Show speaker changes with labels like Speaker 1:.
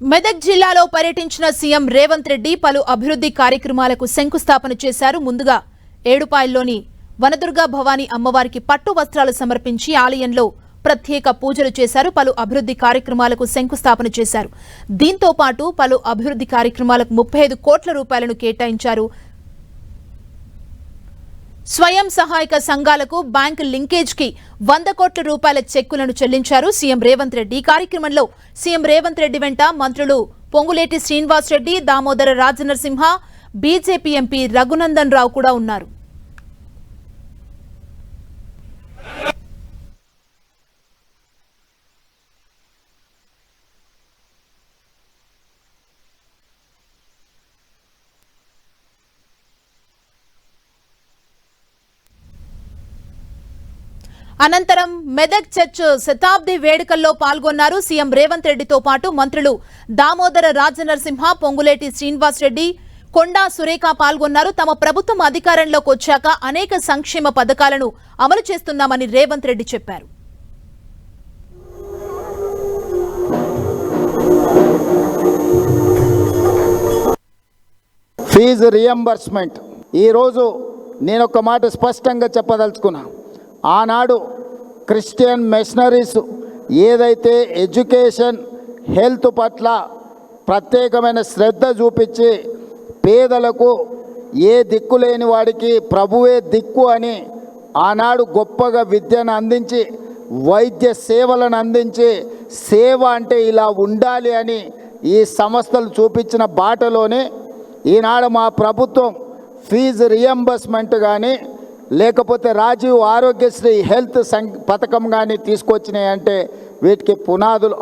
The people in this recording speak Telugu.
Speaker 1: మెదక్ జిల్లాలో పర్యటించిన సీఎం రేవంత్ రెడ్డి పలు అభివృద్ధి కార్యక్రమాలకు శంకుస్థాపన చేశారు. ముందుగా ఏడుపాయల్లోని వనదుర్గా భవానీ అమ్మవారికి పట్టు వస్త్రాలు సమర్పించి ఆలయంలో ప్రత్యేక పూజలు చేశారు. పలు అభివృద్ధి కార్యక్రమాలకు శంకుస్థాపన చేశారు. దీంతో పాటు పలు అభివృద్ధి కార్యక్రమాలకు 35 కోట్ల రూపాయలను కేటాయించారు. స్వయం సహాయక సంఘాలకు బ్యాంకు లింకేజ్ కి 100 కోట్ల రూపాయల చెక్కులను చెల్లించారు సీఎం రేవంత్ రెడ్డి. ఈ కార్యక్రమంలో సీఎం రేవంత్ రెడ్డి వెంట మంత్రులు పొంగులేటి శ్రీనివాస్ రెడ్డి, దామోదర రాజనరసింహ, బీజేపీ ఎంపీ రఘునందన్ రావు కూడా ఉన్నారు. అనంతరం మెదక్ చర్చ్ శతాబ్ది వేడుకల్లో పాల్గొన్నారు. సీఎం రేవంత్ రెడ్డితో పాటు మంత్రులు దామోదర రాజనరసింహ, పొంగులేటి శ్రీనివాస్ రెడ్డి, కొండా సురేఖ పాల్గొన్నారు. తమ ప్రభుత్వం అధికారంలోకి వచ్చాక అనేక సంక్షేమ పథకాలను అమలు చేస్తున్నామని రేవంత్ రెడ్డి చెప్పారు.
Speaker 2: ఫీజు రియంబర్స్మెంట్ ఈరోజు నేను ఒక మాట స్పష్టంగా చెప్పదలుచుకున్నా. ఆనాడు క్రిస్టియన్ మిషనరీస్ ఏదైతే ఎడ్యుకేషన్ హెల్త్ పట్ల ప్రత్యేకమైన శ్రద్ధ చూపించి పేదలకు ఏ దిక్కు లేని వాడికి ప్రభువే దిక్కు అని ఆనాడు గొప్పగా విద్యను అందించి వైద్య సేవలను అందించి సేవ అంటే ఇలా ఉండాలి అని ఈ సంస్థలు చూపించిన బాటలోనే ఈనాడు మా ప్రభుత్వం ఫీజు రియంబర్స్మెంట్ కానీ లేకపోతే రాజీవ్ ఆరోగ్యశ్రీ హెల్త్ పథకం కానీ తీసుకొచ్చినాయంటే వీటికి పునాదులు